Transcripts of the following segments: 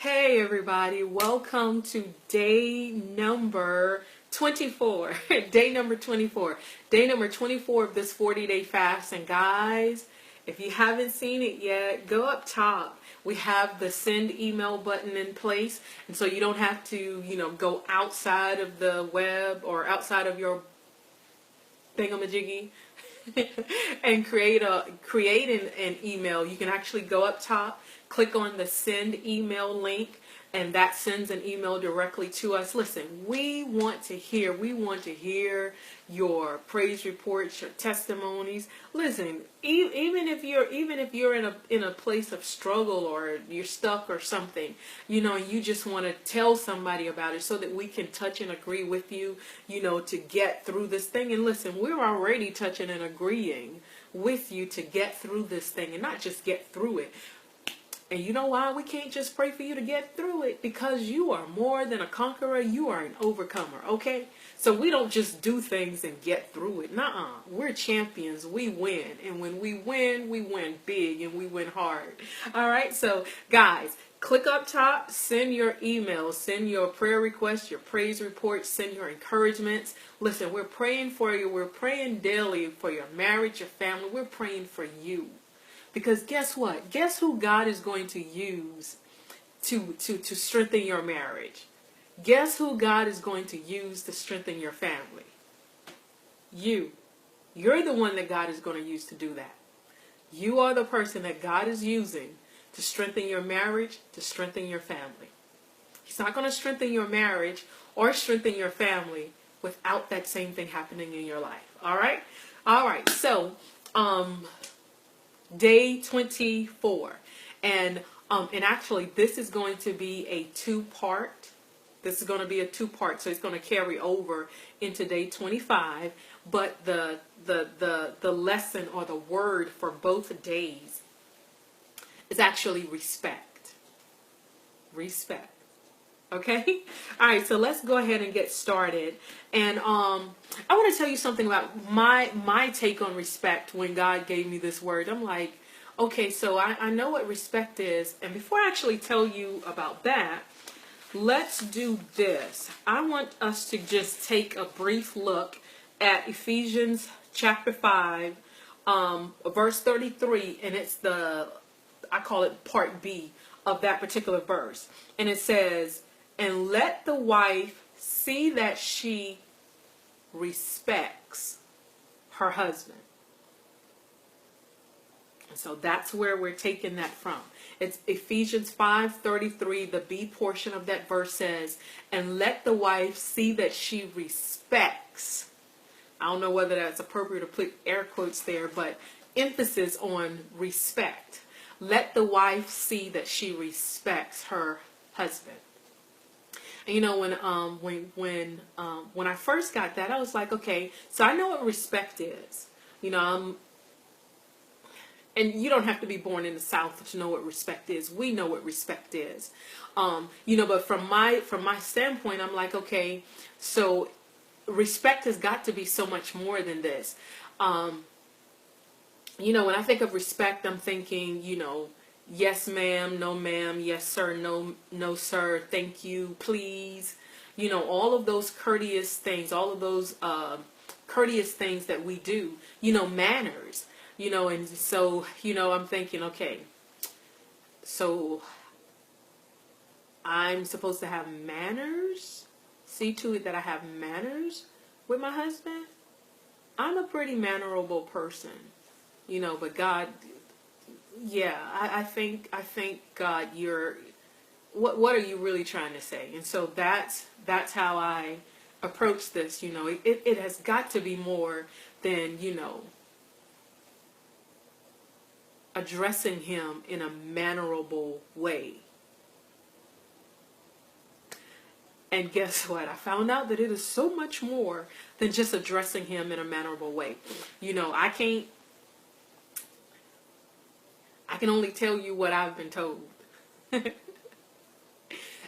Hey everybody, welcome to day number 24. Day number 24. Day number 24 of this 40-day fast. And guys, if you haven't seen it yet, go up top. We have the send email button in place. And so you don't have to, go outside of the web or outside of your thingamajiggy and create an email. You can actually go up top, click on the send email link, and that sends an email directly to us. Listen, we want to hear your praise reports, your testimonies. Listen, even if you're in a place of struggle or you're stuck or something, you just want to tell somebody about it so that we can touch and agree with you, to get through this thing. And listen, we're already touching and agreeing with you to get through this thing, and not just get through it. And you know why we can't just pray for you to get through it? Because you are more than a conqueror. You are an overcomer, okay? So we don't just do things and get through it. Nuh-uh. We're champions. We win. And when we win big and we win hard. All right? So, guys, click up top. Send your emails. Send your prayer requests, your praise reports. Send your encouragements. Listen, we're praying for you. We're praying daily for your marriage, your family. We're praying for you. Because guess what? Guess who God is going to use to strengthen your marriage? Guess who God is going to use to strengthen your family? You. You're the one that God is going to use to do that. You are the person that God is using to strengthen your marriage, to strengthen your family. He's not going to strengthen your marriage or strengthen your family without that same thing happening in your life. All right? All right. So, day 24, and actually this is going to be a two-part. This is going to be a two-part, so it's going to carry over into day 25. But the lesson or the word for both days is actually respect. Respect. Okay? All right, so let's go ahead and get started. And I want to tell you something about my take on respect when God gave me this word. I'm like, okay, so I know what respect is. And before I actually tell you about that, let's do this. I want us to just take a brief look at Ephesians chapter 5, verse 33. And it's I call it part B of that particular verse. And it says, "And let the wife see that she respects her husband." And so that's where we're taking that from. It's Ephesians 5:33. The B portion of that verse says, "And let the wife see that she respects." I don't know whether that's appropriate to put air quotes there, but emphasis on respect. Let the wife see that she respects her husband. And when I first got that, I was like, okay, so I know what respect is. And you don't have to be born in the South to know what respect is. We know what respect is. But from my standpoint, I'm like, okay, so respect has got to be so much more than this. When I think of respect, I'm thinking, yes, ma'am, no, ma'am, yes, sir, no, sir, thank you, please. All of those courteous things, all of those courteous things that we do, manners, and so, I'm thinking, okay, so I'm supposed to have manners, see to it that I have manners with my husband. I'm a pretty mannerable person, but God, yeah, I think God, what are you really trying to say? And so that's how I approach this. It has got to be more than, addressing him in a mannerable way. And guess what? I found out that it is so much more than just addressing him in a mannerable way. I can only tell you what I've been told.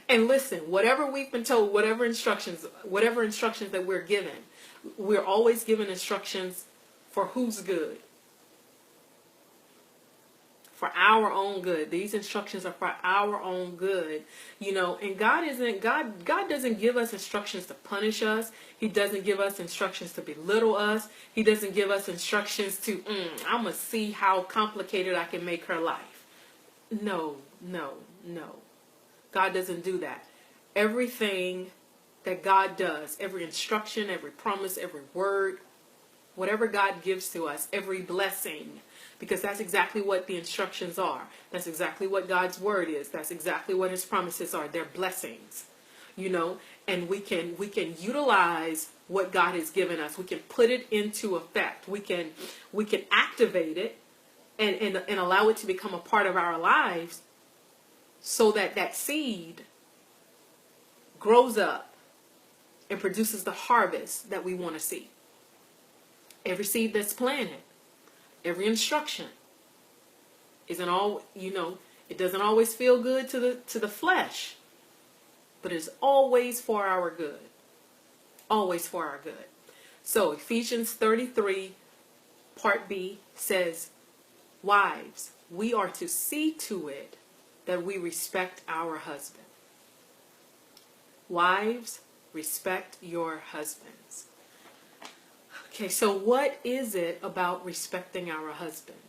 And listen, whatever we've been told, whatever instructions that we're given, we're always given instructions for whose good? for our own good. These instructions are for our own good, and God doesn't give us instructions to punish us. He doesn't give us instructions to belittle us. He doesn't give us instructions to, I'm going to see how complicated I can make her life. No, no, no. God doesn't do that. Everything that God does, every instruction, every promise, every word, whatever God gives to us, every blessing, because that's exactly what the instructions are. That's exactly what God's word is. That's exactly what his promises are. They're blessings, and we can utilize what God has given us. We can put it into effect. We can activate it and allow it to become a part of our lives so that seed grows up and produces the harvest that we want to see. Every seed that's planted, every instruction isn't all, it doesn't always feel good to the flesh, but it's always for our good. Always for our good. So Ephesians 33 part B says, wives, we are to see to it that we respect our husband. Wives, respect your husbands. Okay, so what is it about respecting our husband?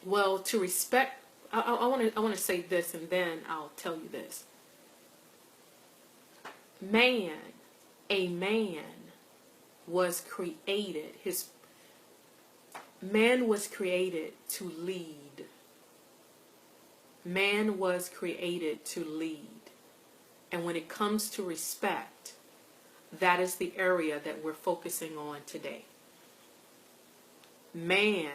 Well, to respect, I want to say this, and then I'll tell you this. A man was created. Man was created to lead. Man was created to lead. And when it comes to respect, that is the area that we're focusing on today. Man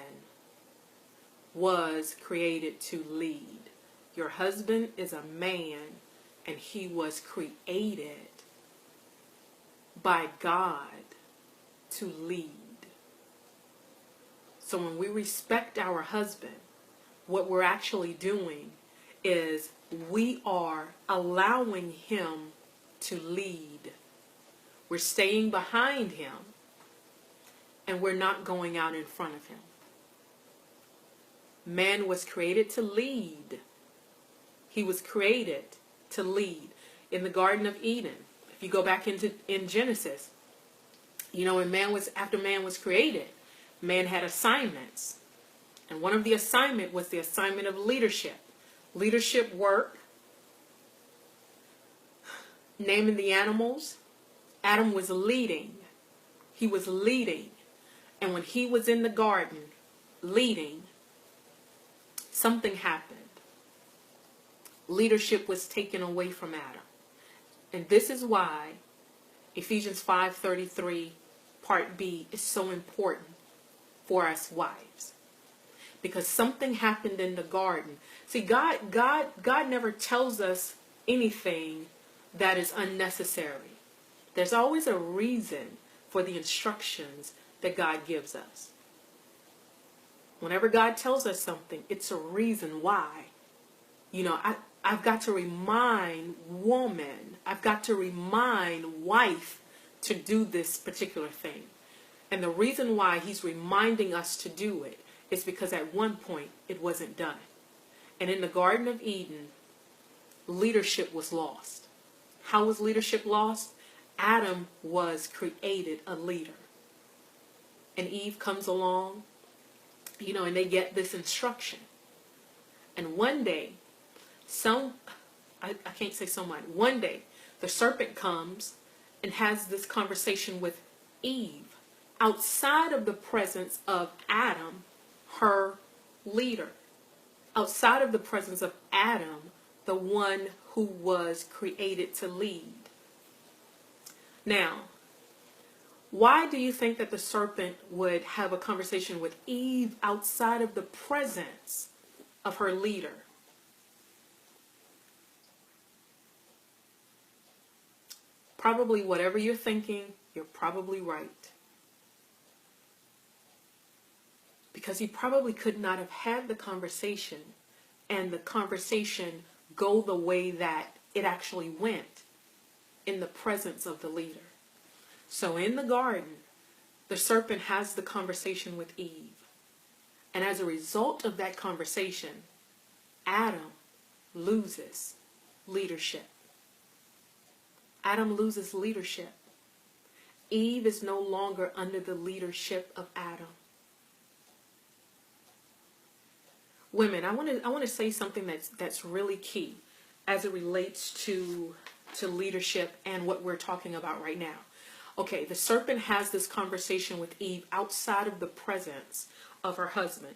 was created to lead. Your husband is a man, and he was created by God to lead. So when we respect our husband, what we're actually doing is we are allowing him to lead. We're staying behind him, and we're not going out in front of him. Man was created to lead. He was created to lead. In the Garden of Eden, if you go back in Genesis, after man was created, man had assignments. And one of the assignment was the assignment of leadership. Leadership work, naming the animals. Adam was leading. He was leading. And when he was in the garden leading, something happened. Leadership was taken away from Adam. And this is why Ephesians 5:33 part B is so important for us wives. Because something happened in the garden. See, God never tells us anything that is unnecessary. There's always a reason for the instructions that God gives us. Whenever God tells us something, it's a reason why. I've got to remind woman, I've got to remind wife to do this particular thing. And the reason why he's reminding us to do it is because at one point it wasn't done. And in the Garden of Eden, leadership was lost. How was leadership lost? Adam was created a leader. And Eve comes along, and they get this instruction. And one day, I can't say so much. One day, the serpent comes and has this conversation with Eve outside of the presence of Adam, her leader. Outside of the presence of Adam, the one who was created to lead. Now, why do you think that the serpent would have a conversation with Eve outside of the presence of her leader? Probably whatever you're thinking, you're probably right. Because he probably could not have had the conversation and the conversation go the way that it actually went in the presence of the leader. So in the garden, the serpent has the conversation with Eve. And as a result of that conversation, Adam loses leadership. Adam loses leadership. Eve is no longer under the leadership of Adam. Women, I want to say something that's really key as it relates to leadership and what we're talking about right now. Okay, the serpent has this conversation with Eve outside of the presence of her husband.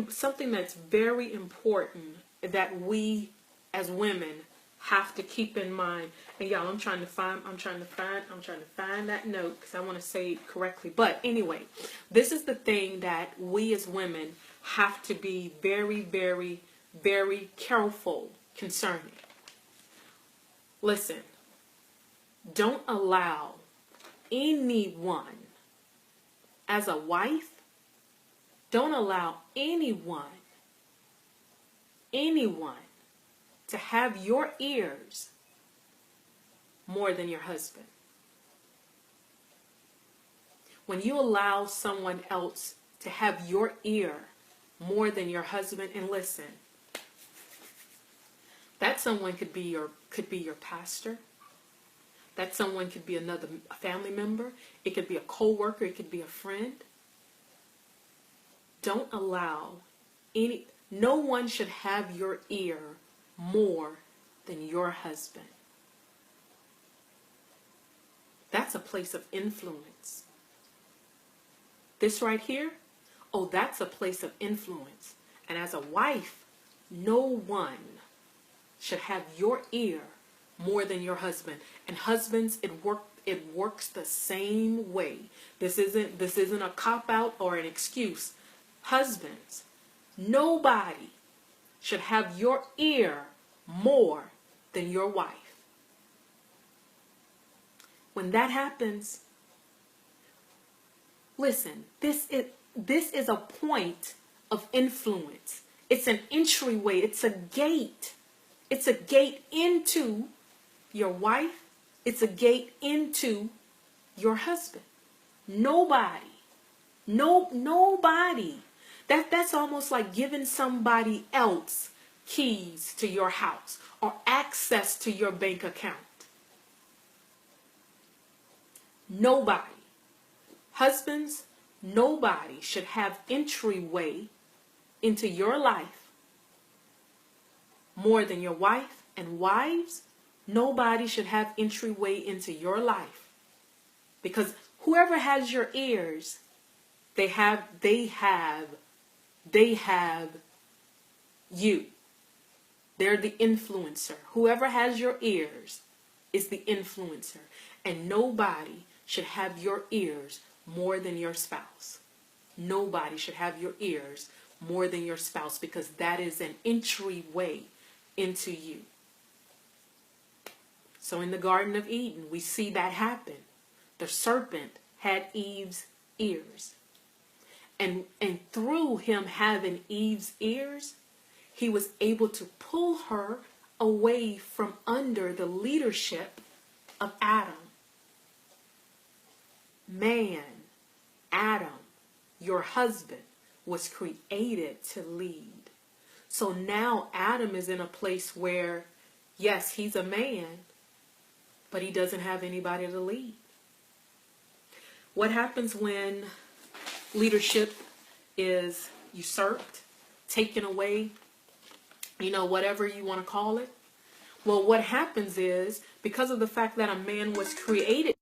Something that's very important that we as women have to keep in mind. And y'all, I'm trying to find that note because I want to say it correctly. But anyway, this is the thing that we as women have to be very, very, very careful concerning. Listen, don't allow anyone, as a wife, don't allow anyone to have your ears more than your husband. When you allow someone else to have your ear more than your husband, and listen, that someone could be your pastor. That someone could be a family member. It could be a co-worker. It could be a friend. Don't allow no one should have your ear more than your husband. That's a place of influence. This right here, oh, that's a place of influence. And as a wife, no one should have your ear more than your husband. And husbands, it works the same way. This isn't a cop-out or an excuse. Husbands, nobody should have your ear more than your wife. When that happens, listen, this is a point of influence. It's an entryway. It's a gate. It's a gate into your wife. It's a gate into your husband. Nobody. That's almost like giving somebody else keys to your house or access to your bank account. Nobody. Husbands, nobody should have entryway into your life more than your wife. And wives, nobody should have entryway into your life. Because whoever has your ears, they have you. They're the influencer. Whoever has your ears is the influencer. And nobody should have your ears more than your spouse. Nobody should have your ears more than your spouse, because that is an entryway into you. So in the Garden of Eden, we see that happen. The serpent had Eve's ears. And through him having Eve's ears, he was able to pull her away from under the leadership of Adam. Man, Adam, your husband, was created to lead. So now Adam is in a place where, yes, he's a man, but he doesn't have anybody to lead. What happens when leadership is usurped, taken away, whatever you want to call it? Well, what happens is, because of the fact that a man was created